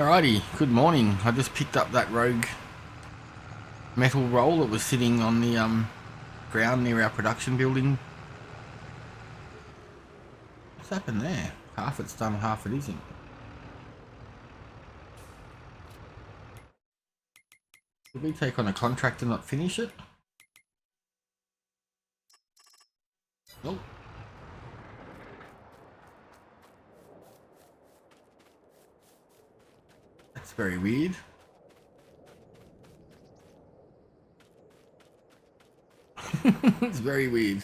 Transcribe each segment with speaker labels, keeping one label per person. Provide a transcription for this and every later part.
Speaker 1: Alrighty, good morning. I just picked up that rogue metal roll that was sitting on the ground near our production building. What's happened there? Half it's done, half it isn't. Did we take on a contract and not finish it? Nope. That's very weird. It's very weird.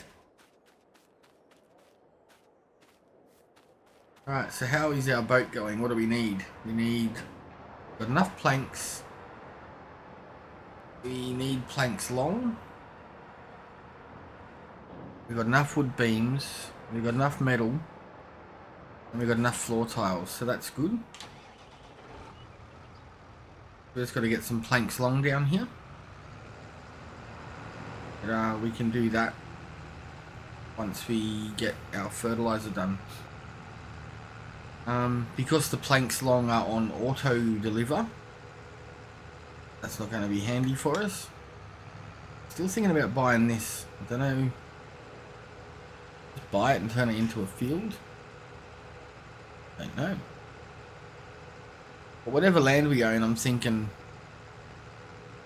Speaker 1: Alright, so how is our boat going? What do we need? Got enough planks. We need planks long. We've got enough wood beams. We've got enough metal. And we've got enough floor tiles, so that's good. We just got to get some planks long down here. But, we can do that once we get our fertilizer done. Because the planks long are on auto deliver, that's not going to be handy for us. Still thinking about buying this. I don't know. Just buy it and turn it into a field. Don't know. But whatever land we own, I'm thinking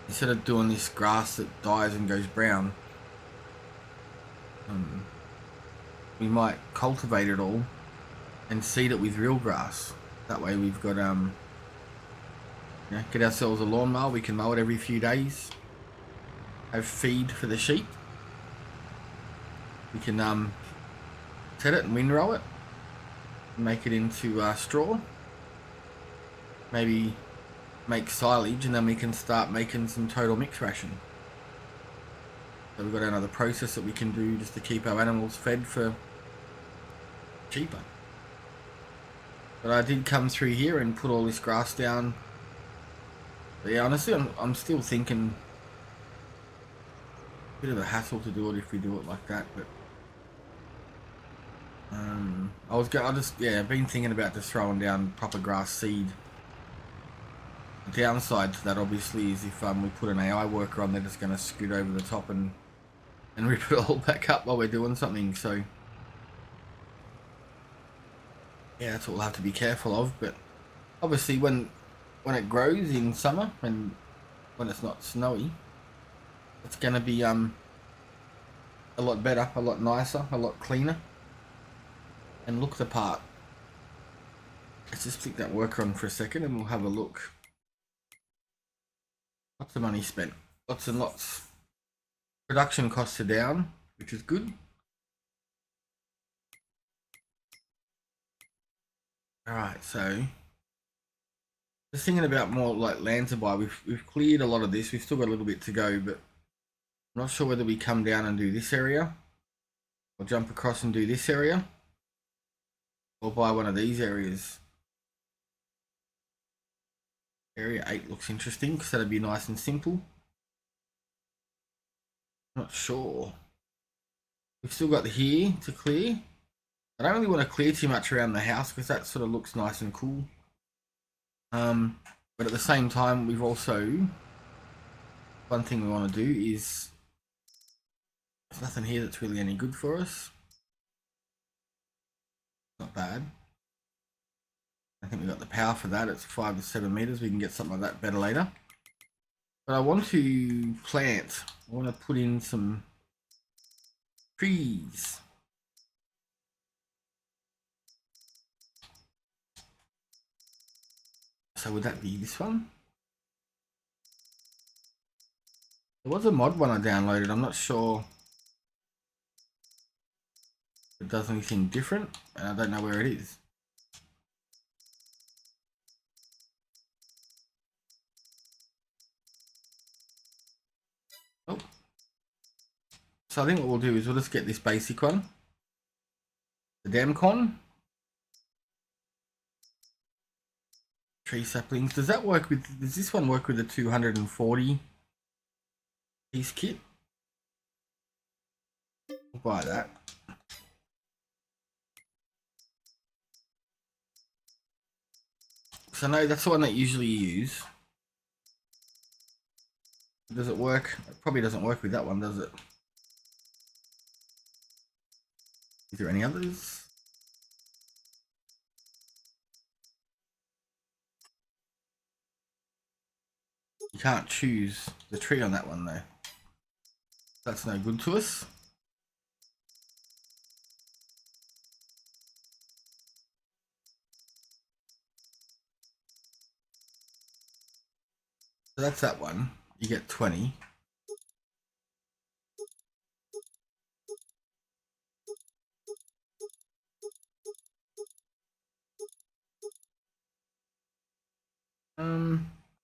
Speaker 1: instead of doing this grass that dies and goes brown, we might cultivate it all and seed it with real grass. That way we've got get ourselves a lawnmower. We can mow it every few days. Have feed for the sheep. We can set it and windrow it. Make it into straw. Maybe make silage, and then we can start making some total mix ration. So we've got another process that we can do just to keep our animals fed for cheaper. But I did come through here and put all this grass down. But yeah, honestly, I'm still thinking a bit of a hassle to do it if we do it like that. But I've been thinking about just throwing down proper grass seed. The downside to that obviously is if we put an AI worker on, they're just going to scoot over the top and rip it all back up while we're doing something. So yeah, that's what we'll have to be careful of. But obviously when it grows in summer and when it's not snowy, it's going to be a lot better, a lot nicer, a lot cleaner, and look the part. Let's just flick that worker on for a second and we'll have a look. Lots of money spent, lots and lots. Production costs are down, which is good. Alright, so just thinking about more like land to buy. We've cleared a lot of this. We've still got a little bit to go, but I'm not sure whether we come down and do this area or jump across and do this area or buy one of these areas. Area 8 looks interesting because that'd be nice and simple. Not sure. We've still got here to clear. I don't really want to clear too much around the house because that sort of looks nice and cool. But at the same time, we've also, one thing we want to do is, there's nothing here that's really any good for us. Not bad. I think we've got the power for that. It's 5 to 7 meters. We can get something like that better later. But I want to plant. I want to put in some trees. So would that be this one? There was a mod one I downloaded. I'm not sure if it does anything different, and I don't know where it is. Oh. So I think what we'll do is we'll just get this basic one. The Damcon. Tree saplings. Does that work with, does this one work with the 240 piece kit? We'll buy that. because I know that's the one that usually you use. Does it work? It probably doesn't work with that one, does it? Is there any others? You can't choose the tree on that one though. That's no good to us. So that's that one. You get 20.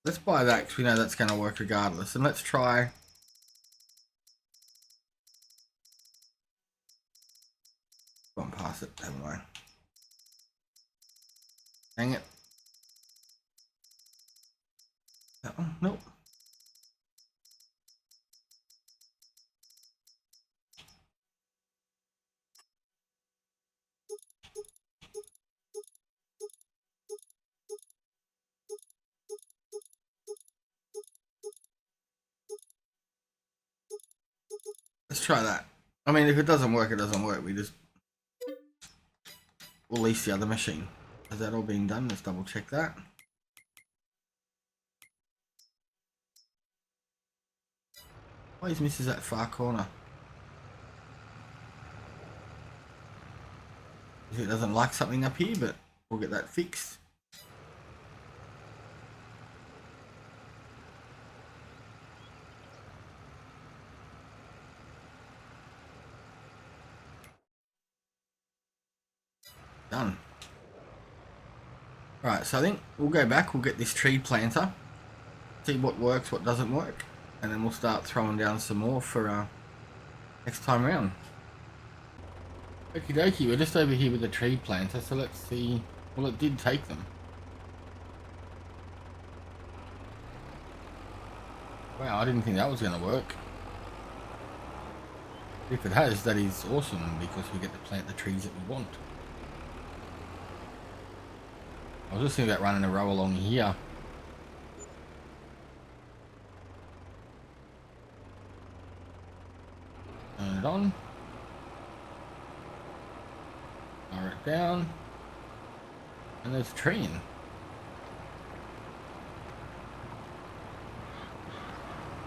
Speaker 1: Let's buy that because we know that's going to work regardless. And let's try. Gone past it, haven't I? Dang it. That one? Nope. Let's try that. I mean, if it doesn't work, it doesn't work. We'll release the other machine. Has that all been done? Let's double check that. Always misses that far corner. It doesn't like something up here, but we'll get that fixed. Done. Right, so I think we'll go back, we'll get this tree planter, see what works, what doesn't work, and then we'll start throwing down some more for next time around. Okie dokie, we're just over here with the tree planter, so let's see. Well, it did take them. Wow, I didn't think that was going to work. If it has, that is awesome, because we get to plant the trees that we want. I was just thinking about running a row along here. Turn it on. Power it down. And there's a tree in.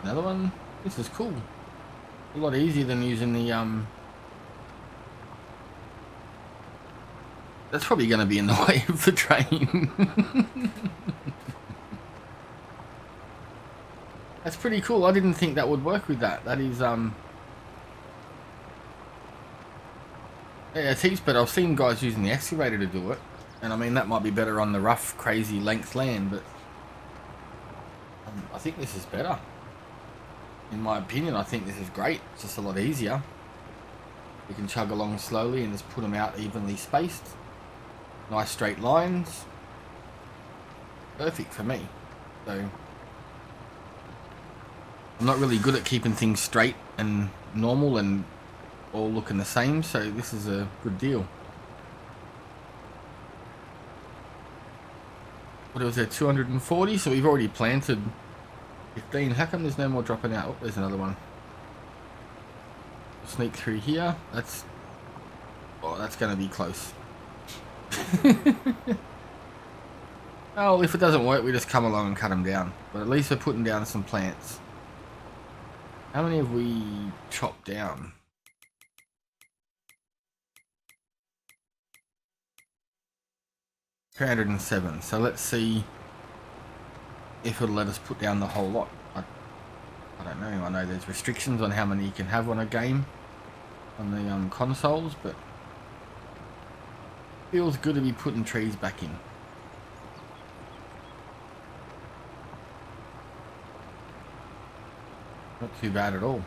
Speaker 1: Another one. This is cool. A lot easier than using the That's probably going to be in the way of the train. That's pretty cool. I didn't think that would work with that. That is yeah, it's heaps better. I've seen guys using the excavator to do it, and I mean that might be better on the rough, crazy length land, but I think this is better. In my opinion, I think this is great. It's just a lot easier. You can chug along slowly and just put them out evenly spaced. Nice straight lines. Perfect for me. So I'm not really good at keeping things straight and normal and all looking the same, so this is a good deal. What was there, 240? So we've already planted 15. How come there's no more dropping out? Oh, there's another one. Sneak through here. That's going to be close. Oh, if it doesn't work, we just come along and cut them down. But at least we're putting down some plants. How many have we chopped down? 307. So let's see if it'll let us put down the whole lot. I don't know. I know there's restrictions on how many you can have on a game on the consoles, but feels good to be putting trees back in. Not too bad at all.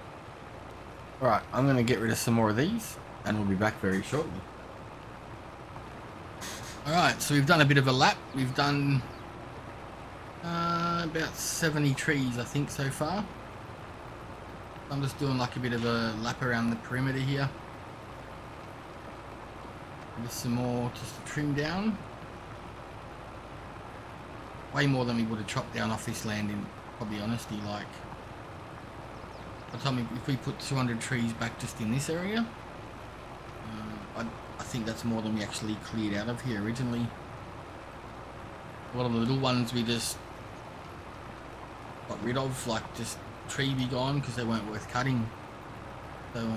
Speaker 1: Alright, I'm going to get rid of some more of these and we'll be back very shortly. Alright, so we've done a bit of a lap. We've done about 70 trees I think so far. I'm just doing like a bit of a lap around the perimeter here. Just some more just to trim down. way more than we would have chopped down off this land, in probably honesty. Like, by the time if we put 200 trees back just in this area, I think that's more than we actually cleared out of here originally. A lot of the little ones we just got rid of, like just tree be gone because they weren't worth cutting. So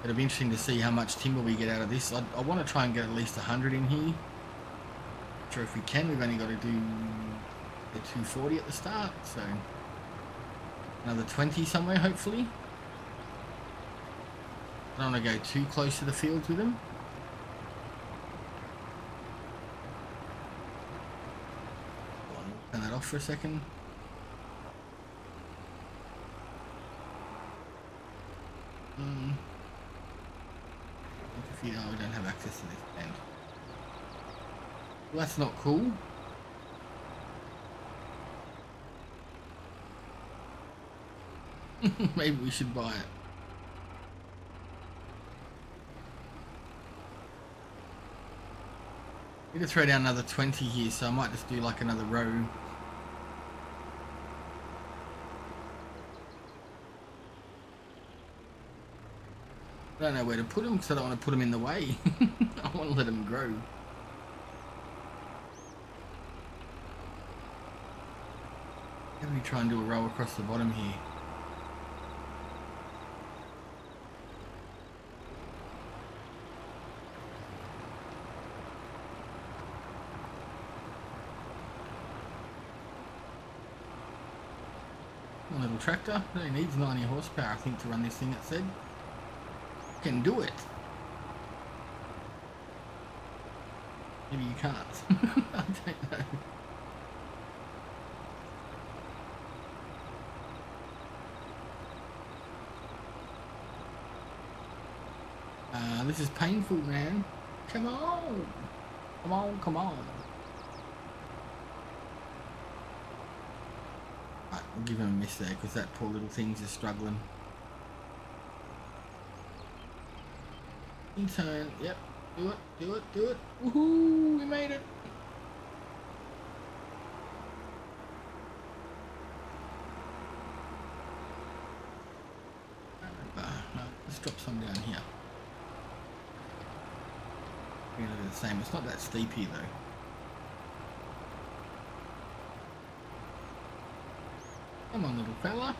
Speaker 1: it'll be interesting to see how much timber we get out of this. I want to try and get at least 100 in here. Not sure if we can. We've only got to do the 240 at the start, so another 20 somewhere hopefully. I don't want to go too close to the fields with them. Turn that off for a second. We don't have access to this land. Well, that's not cool. Maybe we should buy it. Need to throw down another 20 here, so I might just do like another row. I don't know where to put them because I don't want to put them in the way. I want to let them grow. Maybe try and do a row across the bottom here. A little tractor. It only needs 90 horsepower, I think, to run this thing, it said. Can do it. Maybe you can't. I don't know. This is painful, man. Come on. Come on, come on. Right, we'll give him a miss there because that poor little thing's just struggling. Turn, yep, do it, do it, do it. Woohoo, we made it. No, let's drop some down here. We're gonna do the same. It's not that steep here though. Come on, little fella.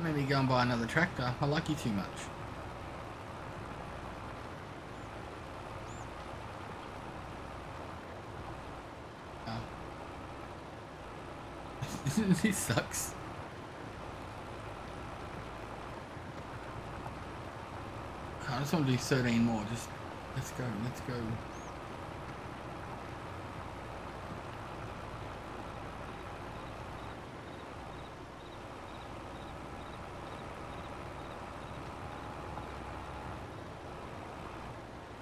Speaker 1: Maybe go and buy another tractor. I like you too much. This sucks. I just want to do 13 more. Just let's go, let's go.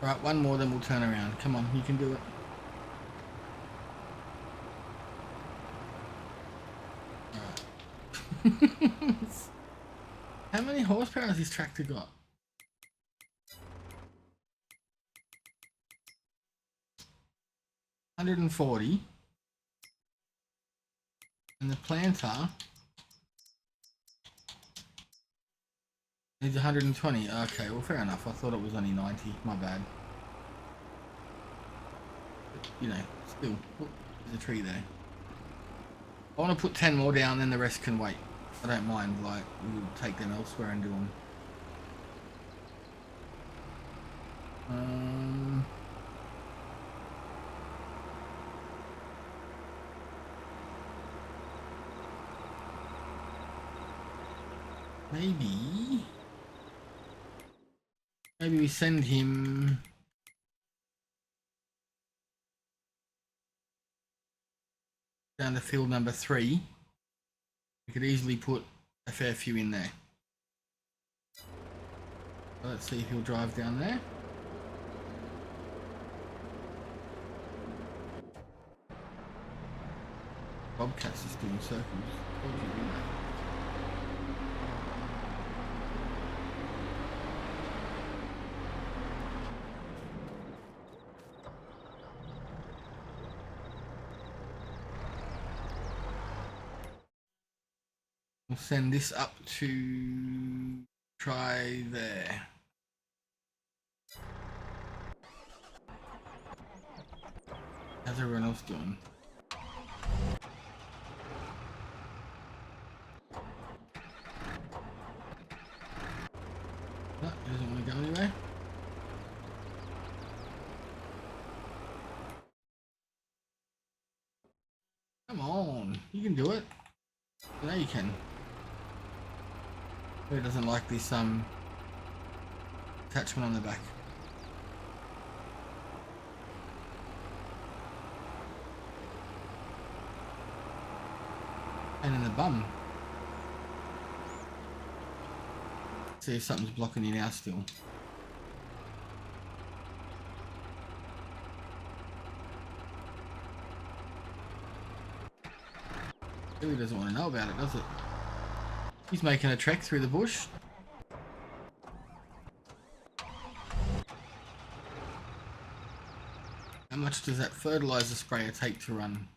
Speaker 1: Right, one more, then we'll turn around. Come on, you can do it. How many horsepower has this tractor got? $140. And the planter needs 120. Okay, well fair enough. I thought it was only 90. My bad. But, you know, still, oh, there's a tree there. I want to put 10 more down, then the rest can wait. I don't mind, like, we'll take them elsewhere and do them. Maybe we send him down to field number 3. We could easily put a fair few in there. So let's see if he'll drive down there. Bobcat's just doing circles. What did you do that? We'll send this up to try there. How's everyone else doing? No, he doesn't want to go anywhere. Come on, you can do it. I know you can. Who doesn't like this attachment on the back? And in the bum. See if something's blocking you now still. Really doesn't want to know about it, does it? He's making a trek through the bush. How much does that fertilizer sprayer take to run?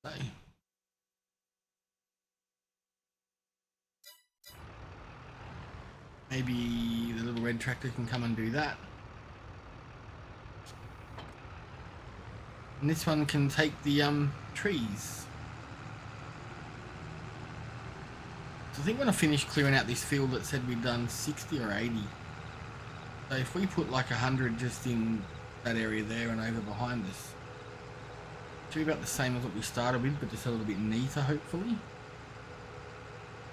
Speaker 1: Okay. Maybe the little red tractor can come and do that. And this one can take the trees. So I think when I finished clearing out this field it said we'd done 60 or 80. So if we put like 100 just in that area there and over behind us, it should be about the same as what we started with, but just a little bit neater hopefully.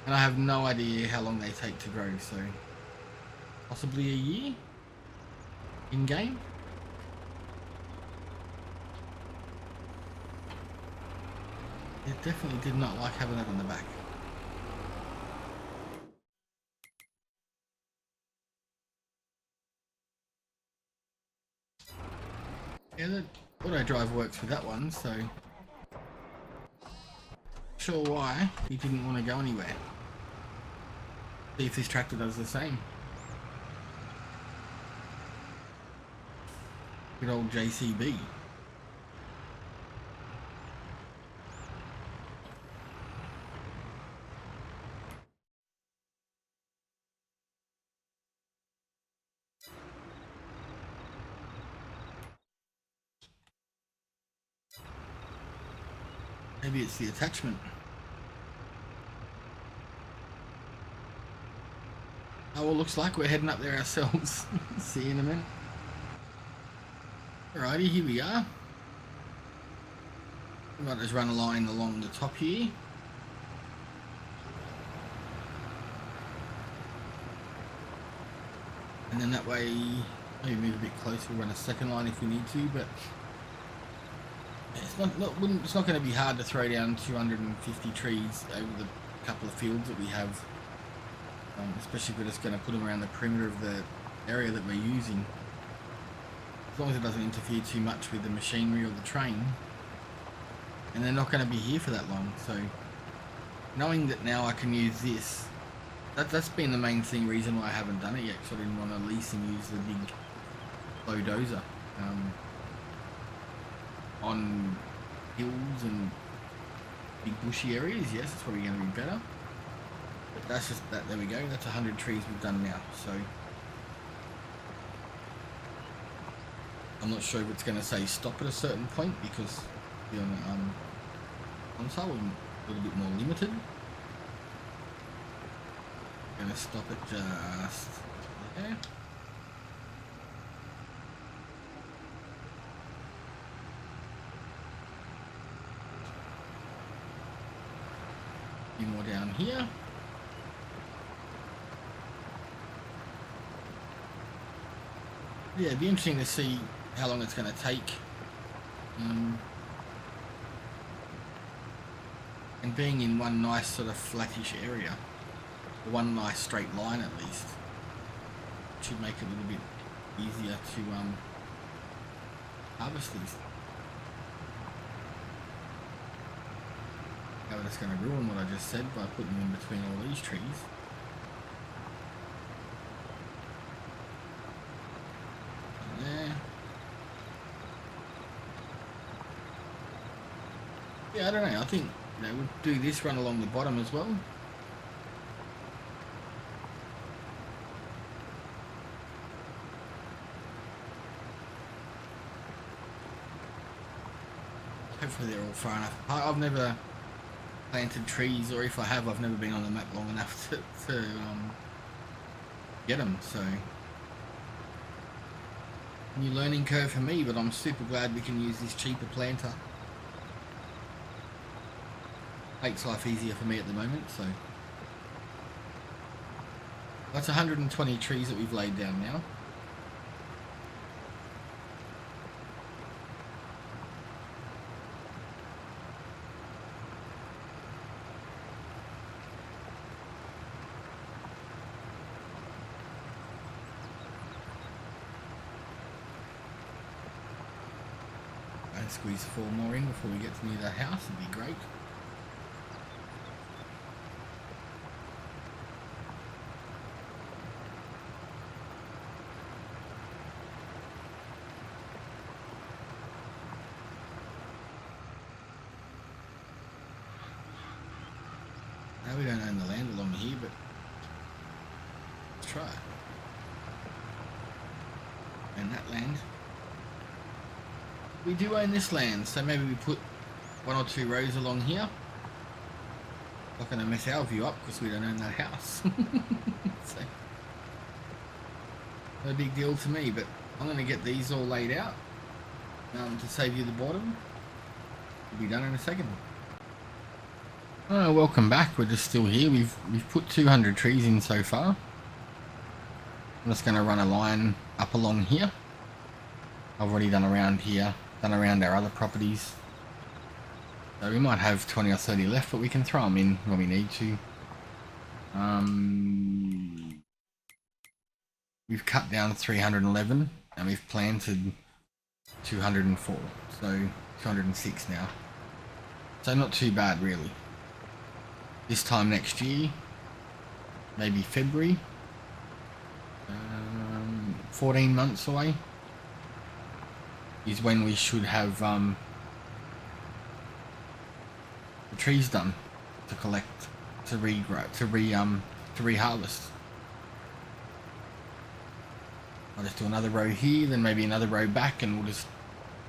Speaker 1: And I have no idea how long they take to grow, so possibly a year in game. It definitely did not like having that on the back. Yeah, the auto drive works with that one, so sure why he didn't want to go anywhere. See if this tractor does the same. Good old JCB. Maybe it's the attachment. Oh, well, looks like we're heading up there ourselves. See you in a minute. Alrighty, here we are. We might just run a line along the top here. And then that way, maybe move a bit closer, we'll run a second line if we need to, but it's not going to be hard to throw down 250 trees over the couple of fields that we have, especially if we're just going to put them around the perimeter of the area that we're using. As long as it doesn't interfere too much with the machinery or the train, and they're not going to be here for that long. So knowing that now I can use this, that's been the main reason why I haven't done it yet, because I didn't want to lease and use the big bulldozer on hills and big bushy areas. Yes, it's probably going to be better, but that's just that. There we go, that's 100 trees we've done now. So I'm not sure if it's going to say stop at a certain point, because the console is a little bit more limited. Going to stop it just there. A few more down here. Yeah, it'd be interesting to see how long it's going to take. And being in one nice sort of flattish area, one nice straight line at least, should make it a little bit easier to harvest these. Now we're just going to ruin what I just said by putting them in between all these trees. And there. Yeah, I don't know. I think we'll do this run along the bottom as well. Hopefully they're all far enough apart. I've never planted trees, or if I have, I've never been on the map long enough to get them. So new learning curve for me, but I'm super glad we can use this cheaper planter. Makes life easier for me at the moment. So that's 120 trees that we've laid down now. And squeeze 4 more in before we get to near the house, it'd be great. We don't own the land along here, but let's try. And that land. We do own this land, so maybe we put 1 or 2 rows along here. Not going to mess our view up because we don't own that house. So, no big deal to me, but I'm going to get these all laid out to save you the bottom. We'll be done in a second. Welcome back. We're just still here. We've put 200 trees in so far. I'm just going to run a line up along here. I've already done around here, done around our other properties. So we might have 20 or 30 left, but we can throw them in when we need to. We've cut down 311 and we've planted 204, so 206 now. So not too bad really. This time next year, maybe February, 14 months away, is when we should have the trees done to collect, to regrow, to reharvest. I'll just do another row here, then maybe another row back, and we'll just,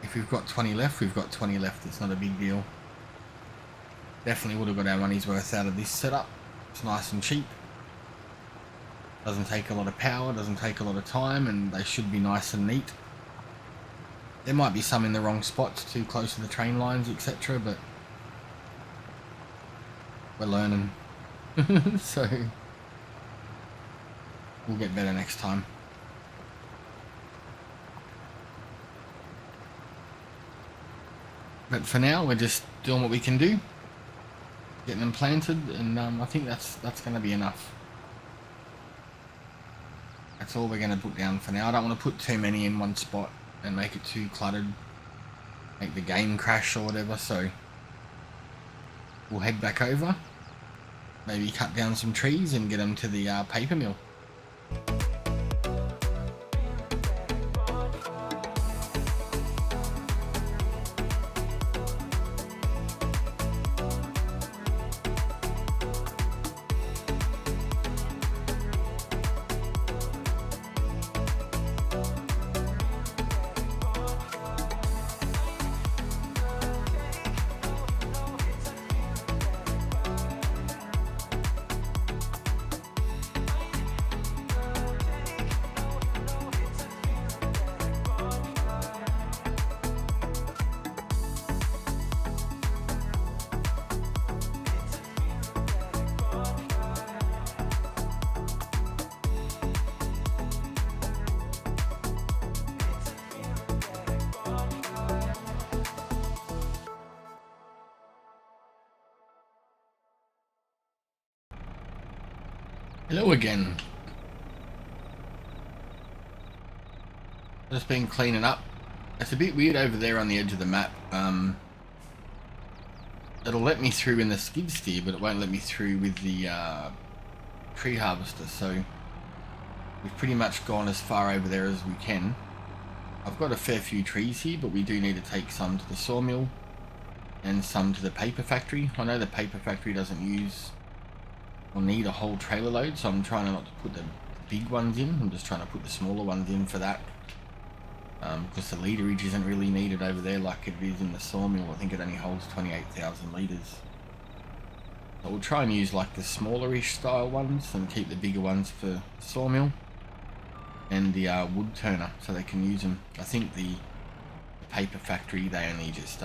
Speaker 1: if we've got 20 left, we've got 20 left. It's not a big deal. Definitely would have got our money's worth out of this setup. It's nice and cheap. Doesn't take a lot of power, doesn't take a lot of time, and they should be nice and neat. There might be some in the wrong spots, too close to the train lines, etc., but we're learning. So we'll get better next time. But for now, we're just doing what we can do, getting them planted, and I think that's going to be enough. That's all we're going to put down for now. I don't want to put too many in one spot and make it too cluttered, make the game crash or whatever, so we'll head back over, maybe cut down some trees and get them to the paper mill. Hello again. Just been cleaning up. It's a bit weird over there on the edge of the map. It'll let me through in the skid steer, but it won't let me through with the tree harvester, so we've pretty much gone as far over there as we can. I've got a fair few trees here, but we do need to take some to the sawmill. and some to the paper factory. I know the paper factory doesn't use or need a whole trailer load, so I'm trying not to put the big ones in. I'm just trying to put the smaller ones in for that, because the literage isn't really needed over there like it is in the sawmill. I think it only holds 28,000 litres. So we'll try and use like the smallerish style ones and keep the bigger ones for the sawmill and the wood turner, so they can use them. I think the paper factory, they only just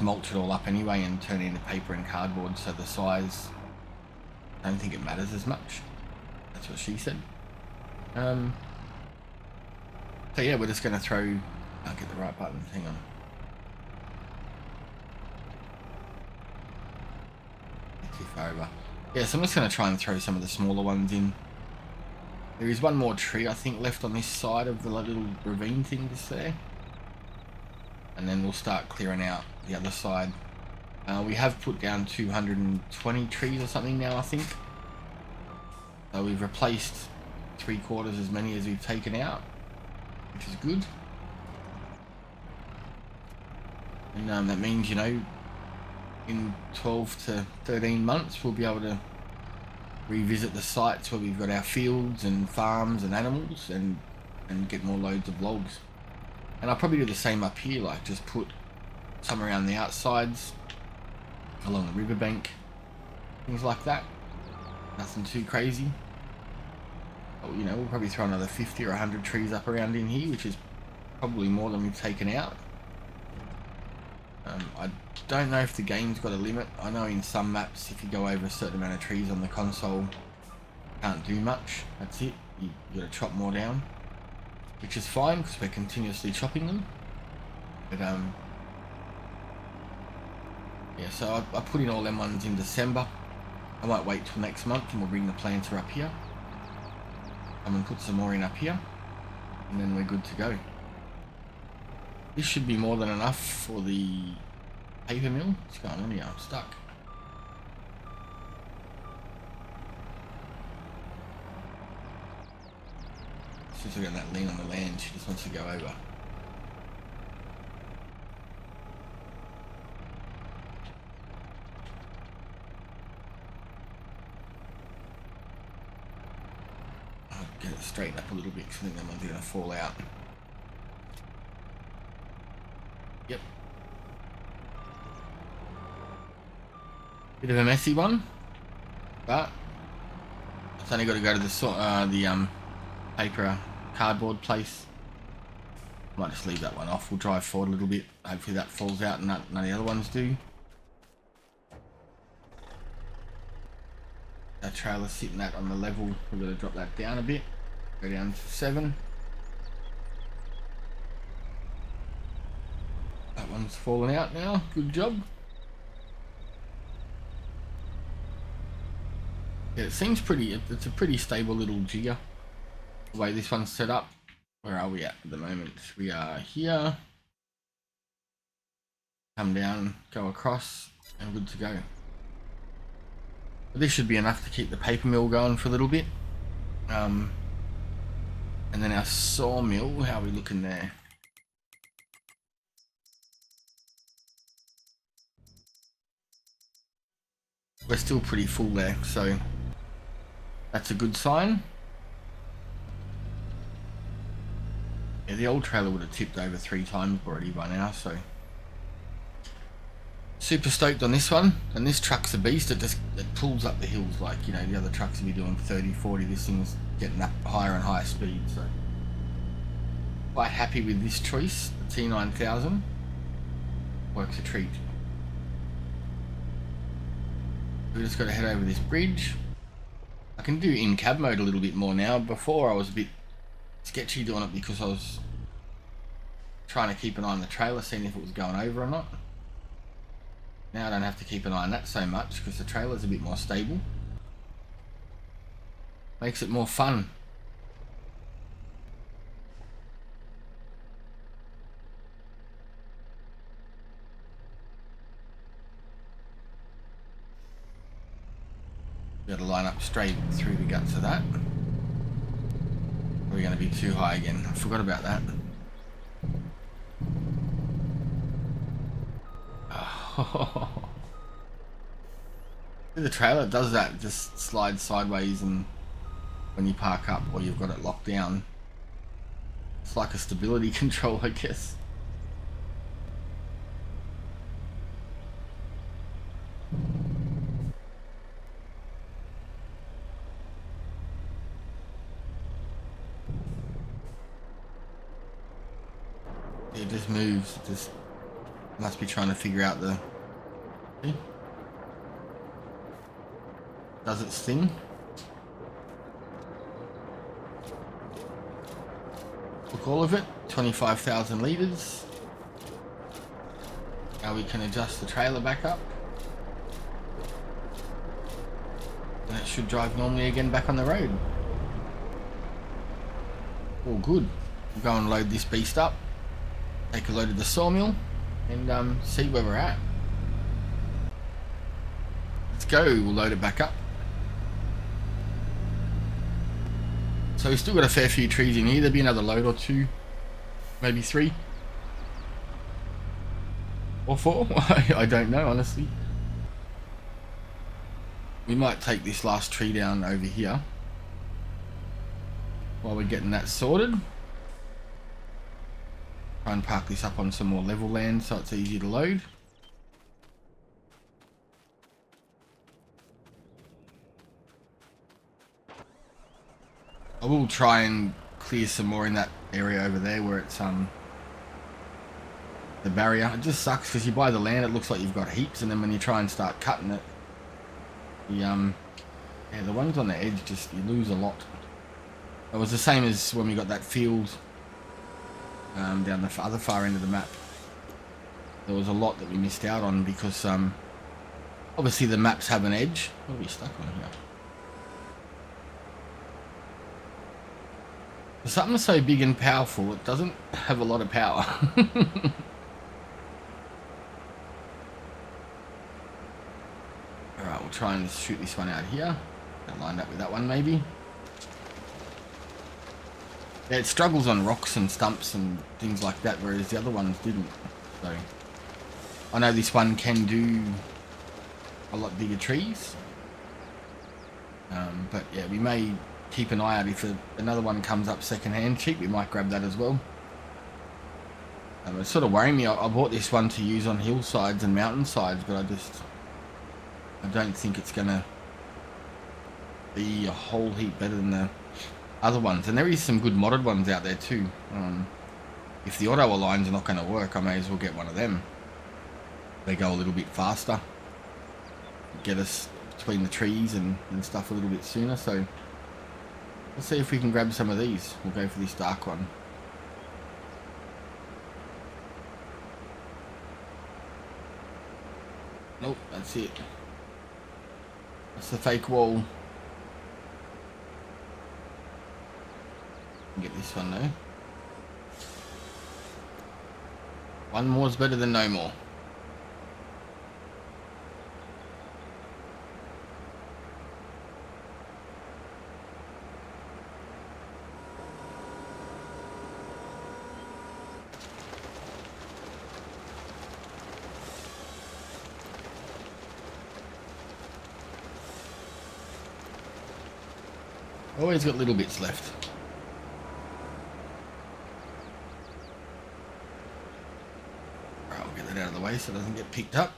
Speaker 1: mulch it all up anyway and turn it into paper and cardboard, so the size, I don't think it matters as much. That's what she said. So yeah, we're just going to throw, I'll get the right button, hang on. Too far over. Yeah, so I'm just going to try and throw some of the smaller ones in. There is one more tree, I think, left on this side of the little ravine thing just there. And then we'll start clearing out the other side. We have put down 220 trees or something now, I think. So we've replaced 3/4 as many as we've taken out, which is good. And that means, you know, in 12 to 13 months we'll be able to revisit the sites where we've got our fields and farms and animals and get more loads of logs. And I'll probably do the same up here, like just put some around the outsides, along the riverbank, things like that. Nothing too crazy. But, you know, we'll probably throw another 50 or 100 trees up around in here, which is probably more than we've taken out. I don't know if the game's got a limit. I know in some maps, if you go over a certain amount of trees on the console, you can't do much. That's it. You got to chop more down, which is fine because we're continuously chopping them. But yeah, so I put in all them ones in December. I might wait till next month and we'll bring the planter up here. I'm gonna put some more in up here, and then we're good to go. This should be more than enough for the paper mill. What's going on here? I'm stuck. Since we got that lean on the land, she just wants to go over. I'll get it straightened up a little bit because I think that one's going to fall out. Yep. Bit of a messy one, but it's only got to go to the paper cardboard place. Might just leave that one off. We'll drive forward a little bit. Hopefully that falls out and none of the other ones do. That trailer's sitting that on the level. We've got to drop that down a bit. Go down to 7. That one's fallen out now. Good job. Yeah, it seems pretty, it's a pretty stable little jigger, the way this one's set up. Where are we at the moment? We are here. Come down, go across, and good to go. But this should be enough to keep the paper mill going for a little bit. And then our sawmill, how are we looking there? We're still pretty full there, so that's a good sign. Yeah, the old trailer would have tipped over 3 times already by now, so super stoked on this one. And this truck's a beast. It pulls up the hills like, you know, the other trucks will be doing 30, 40. This thing's getting up higher and higher speed, so quite happy with this choice. The T9000 works a treat. We just got to head over this bridge. I can do in-cab mode a little bit more now. Before I was a bit sketchy doing it because I was trying to keep an eye on the trailer, seeing if it was going over or not. Now I don't have to keep an eye on that so much because the trailer's a bit more stable. Makes it more fun. Got to line up straight through the guts of that. Are we going to be too high again? I forgot about that. The trailer does that, just slides sideways, and when you park up or you've got it locked down, it's like a stability control, I guess. It just moves, it just must be trying to figure out the... See? Does its thing. Look, all of it, 25,000 litres. Now we can adjust the trailer back up. And it should drive normally again back on the road. All good. We'll go and load this beast up. Take a load of the sawmill and see where we're at. Let's go, we'll load it back up. So we've still got a fair few trees in here. There'll be another load or two, maybe 3 or 4. I don't know, honestly. We might take this last tree down over here while we're getting that sorted. Try and park this up on some more level land so it's easier to load. I will try and clear some more in that area over there where it's the barrier. It just sucks because you buy the land, it looks like you've got heaps, and then when you try and start cutting it, the ones on the edge, just you lose a lot. It was the same as when we got that field down the other far end of the map. There was a lot that we missed out on because obviously the maps have an edge. What are we stuck on here? For something so big and powerful, it doesn't have a lot of power. Alright, we'll try and shoot this one out here. Lined up with that one maybe. Yeah, it struggles on rocks and stumps and things like that, whereas the other ones didn't. So I know this one can do a lot bigger trees. But yeah, we may keep an eye out. If another one comes up secondhand cheap, we might grab that as well. It's sort of worrying me. I bought this one to use on hillsides and mountainsides, but I don't think it's gonna be a whole heap better than the other ones. And there is some good modded ones out there too. If the auto aligns are not going to work, I may as well get one of them. They go a little bit faster, get us between the trees and stuff a little bit sooner. So let's see if we can grab some of these. We'll go for this dark one. Nope, that's it. That's the fake wall. Get this one though. One more is better than no more. Always got little bits left. Alright, I'll get that out of the way so it doesn't get picked up.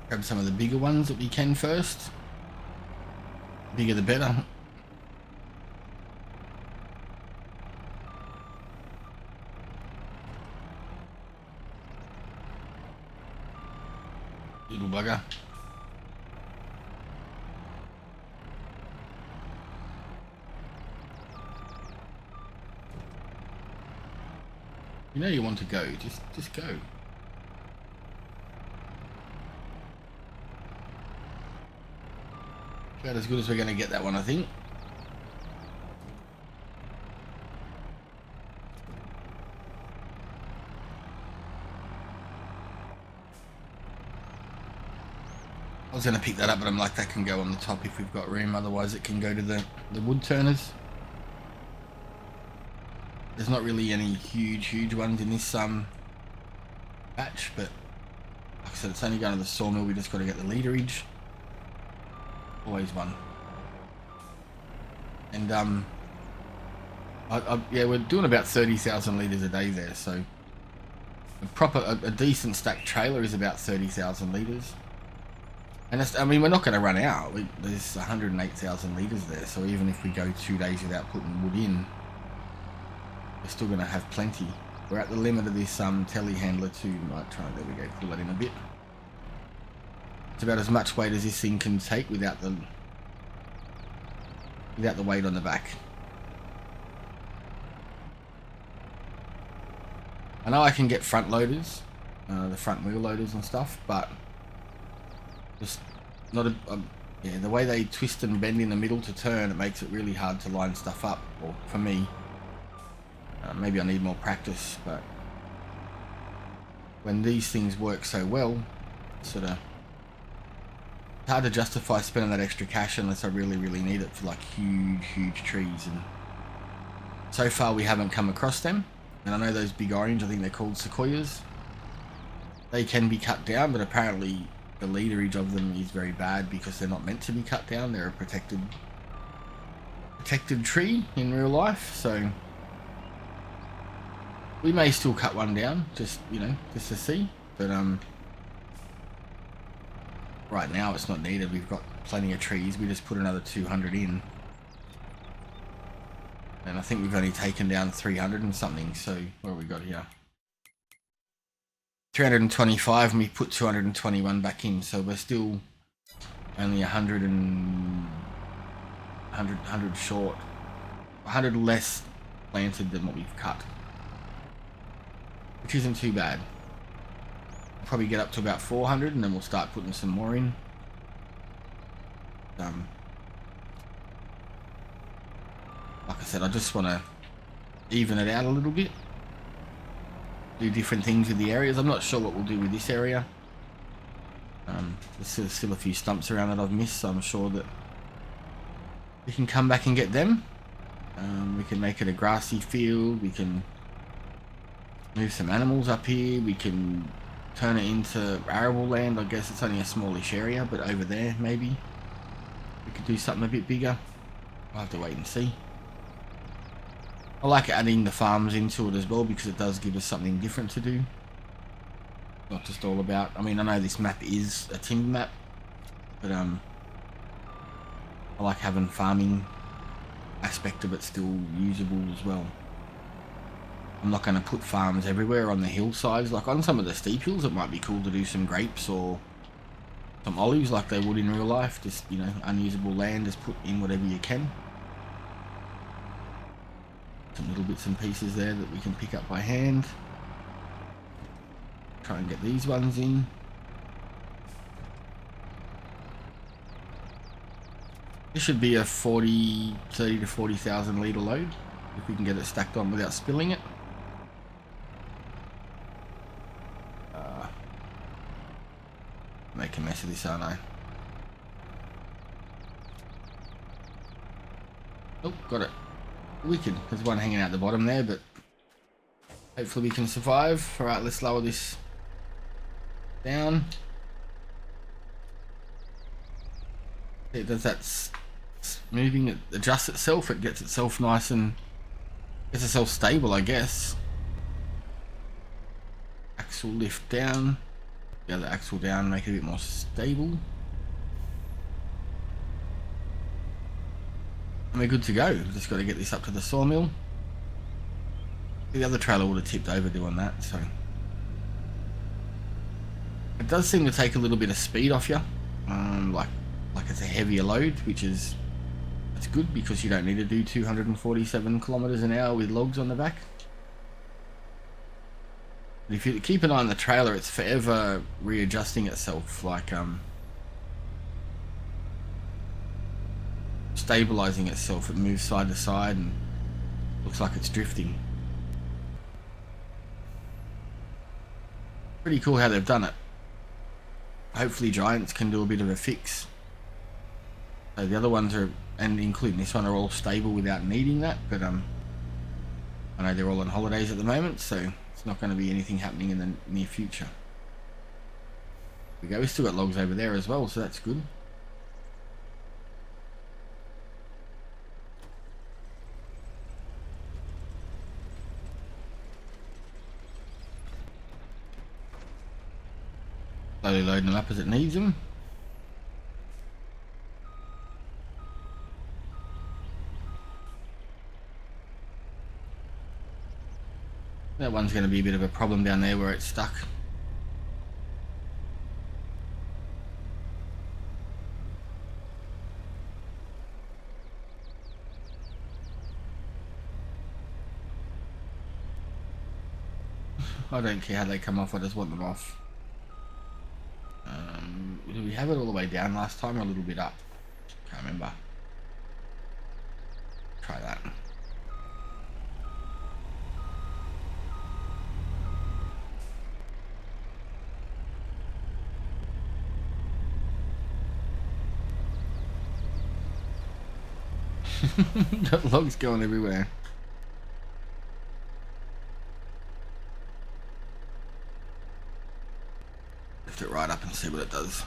Speaker 1: Grab some of the bigger ones that we can first. Bigger the better. Little bugger. You know you want to go, just go. About as good as we're going to get that one, I think. I was going to pick that up, but I'm like, that can go on the top if we've got room, otherwise it can go to the wood turners. There's not really any huge ones in this batch, but like I said, it's only going to the sawmill. We just got to get the literage. Always one. And yeah, we're doing about 30,000 litres a day there, so a decent stacked trailer is about 30,000 litres. And that's, I mean, we're not going to run out. There's 108,000 litres there, so even if we go 2 days without putting wood in, we're still going to have plenty. We're at the limit of this telehandler too. Might try, there we go, pull that in a bit. It's about as much weight as this thing can take without the weight on the back. I know I can get front loaders, the front wheel loaders and stuff, but just not yeah, the way they twist and bend in the middle to turn, it makes it really hard to line stuff up. Or for me, maybe I need more practice, but when these things work so well, it's hard to justify spending that extra cash unless I really need it for like huge trees. And so far we haven't come across them. And I know those big orange, I think they're called sequoias, they can be cut down, but apparently the literage of them is very bad because they're not meant to be cut down. They're a protected tree in real life, so we may still cut one down, just, you know, just to see. But right now it's not needed. We've got plenty of trees. We just put another 200 in, and I think we've only taken down 300 and something. So what have we got here? 325, and we put 221 back in, so we're still only 100 short, 100 less planted than what we've cut, which isn't too bad. We'll probably get up to about 400 and then we'll start putting some more in. Like I said, I just want to even it out a little bit, do different things with the areas. I'm not sure what we'll do with this area. There's still a few stumps around that I've missed, so I'm sure that we can come back and get them. We can make it a grassy field. We can move some animals up here. We can turn it into arable land. I guess it's only a smallish area, but over there maybe we could do something a bit bigger. I'll have to wait and see. I like adding the farms into it as well because it does give us something different to do. Not just all about, I mean, I know this map is a timber map, but I like having farming aspect of it still usable as well. I'm not going to put farms everywhere on the hillsides. Like on some of the steep hills, it might be cool to do some grapes or some olives like they would in real life. Just, you know, unusable land, just put in whatever you can. Some little bits and pieces there that we can pick up by hand. Try and get these ones in. This should be a 30 to 40,000 litre load if we can get it stacked on without spilling it. Make a mess of this, aren't I? Oh, got it. Wicked. There's one hanging out the bottom there, but hopefully we can survive. Alright, let's lower this down. It does that moving, it adjusts itself, it gets itself nice and gets itself stable, I guess. Axle lift down. The other axle down, make it a bit more stable. And we're good to go. We've just got to get this up to the sawmill. The other trailer would have tipped over doing that, so it does seem to take a little bit of speed off you. Like it's a heavier load, which is, that's good because you don't need to do 247 kilometers an hour with logs on the back. But if you keep an eye on the trailer, it's forever readjusting itself, like stabilizing itself. It moves side to side and looks like it's drifting. Pretty cool how they've done it. Hopefully Giants can do a bit of a fix. So the other ones are, and including this one, are all stable without needing that, but I know they're all on holidays at the moment, so it's not going to be anything happening in the near future. There we go, we've still got logs over there as well, so that's good. Slowly loading them up as it needs them. That one's going to be a bit of a problem down there where it's stuck. I don't care how they come off, I just want them off. Did we have it all the way down last time or a little bit up? Can't remember. Try that. That log's going everywhere. Lift it right up and see what it does.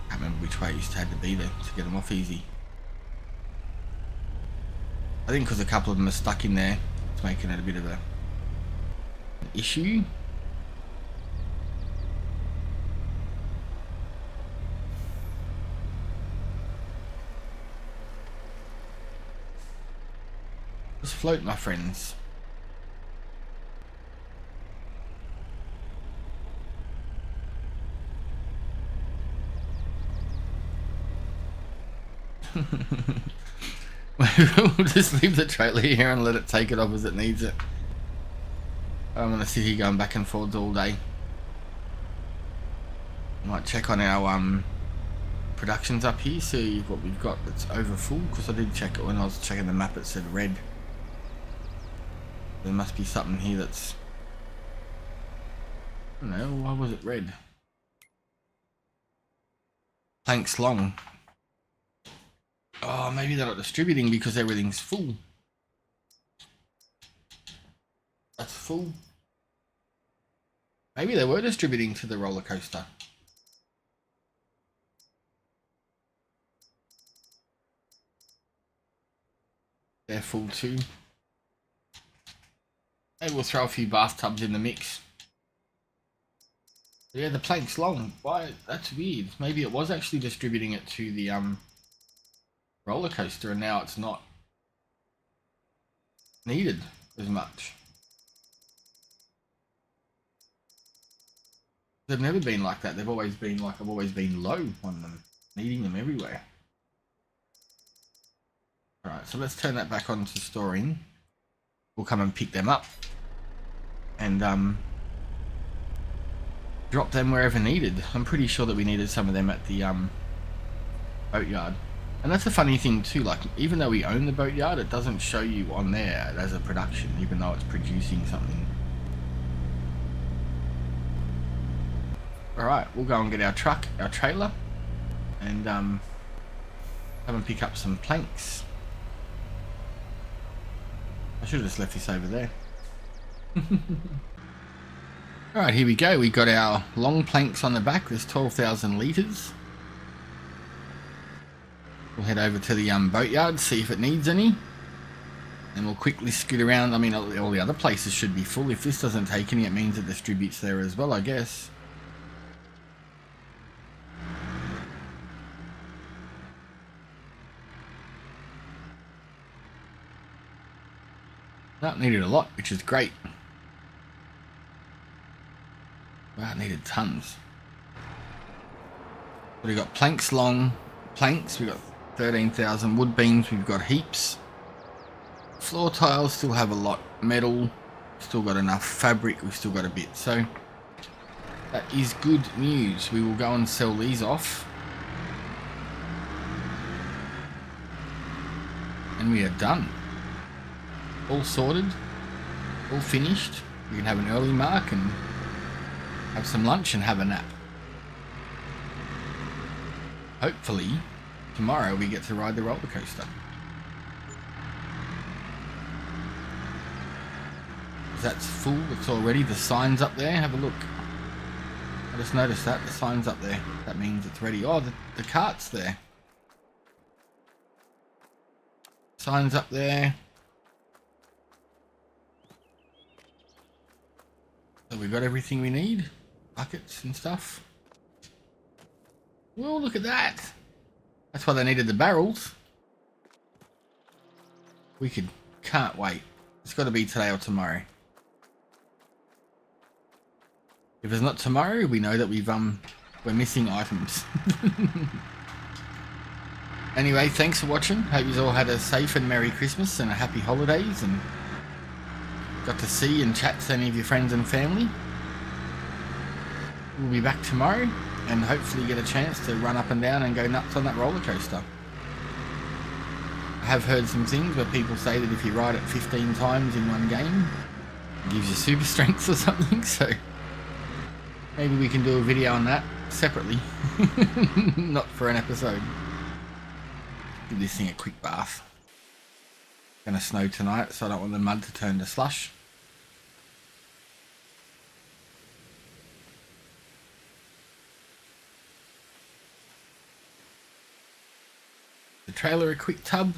Speaker 1: Can't remember which way it used to have to be there to get them off easy. I think because a couple of them are stuck in there, it's making it a bit of an issue. Just float, my friends. We'll just leave the trailer here and let it take it off as it needs it. I'm gonna sit here going back and forwards all day. Might check on our productions up here, see what we've got that's over full, because I did check it when I was checking the map, it said red. There must be something here that's, I don't know, why was it red? Planks long. Oh, maybe they're not distributing because everything's full. That's full. Maybe they were distributing to the roller coaster. They're full too. Maybe we'll throw a few bathtubs in the mix. Yeah, the plank's long. Why? That's weird. Maybe it was actually distributing it to the roller coaster and now it's not needed as much. They've never been like that. They've always been like, I've always been low on them, needing them everywhere. Alright, so let's turn that back on to storing. We'll come and pick them up and drop them wherever needed. I'm pretty sure that we needed some of them at the boatyard. And that's a funny thing too, like even though we own the boatyard, it doesn't show you on there as a production, even though it's producing something. Alright, we'll go and get our truck, our trailer, and come and pick up some planks. I should have just left this over there. Alright, here we go. We got our long planks on the back. There's 12,000 litres. We'll head over to the boatyard, see if it needs any. And we'll quickly scoot around. I mean, all the other places should be full. If this doesn't take any, it means it distributes there as well, I guess. That needed a lot, which is great. Wow, it needed tons. We've got planks long, planks, we've got 13,000 wood beams, we've got heaps. Floor tiles still have a lot. Metal, still got enough. Fabric, we've still got a bit. So that is good news. We will go and sell these off. And we are done. All sorted, all finished. We can have an early mark and have some lunch and have a nap. Hopefully tomorrow we get to ride the roller coaster. that's full. It's already, the sign's up there. Have a look. I just noticed that the sign's up there. That means it's ready. Oh, the cart's there. Sign's up there. So we've got everything we need. Buckets and stuff. Well, look at that. That's why they needed the barrels. Can't wait. It's got to be today or tomorrow. If it's not tomorrow, we know that we're missing items. Anyway, thanks for watching. Hope you all had a safe and Merry Christmas and a happy holidays, and got to see and chat to any of your friends and family. We'll be back tomorrow and hopefully get a chance to run up and down and go nuts on that roller coaster. I have heard some things where people say that if you ride it 15 times in one game, it gives you super strength or something, so maybe we can do a video on that separately. Not for an episode. Give this thing a quick bath. It's gonna snow tonight, so I don't want the mud to turn to slush. The trailer a quick tub.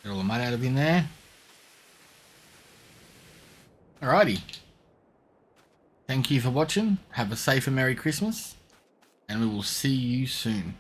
Speaker 1: Get all the mud out of in there. Alrighty. Thank you for watching. Have a safe and Merry Christmas. And we will see you soon.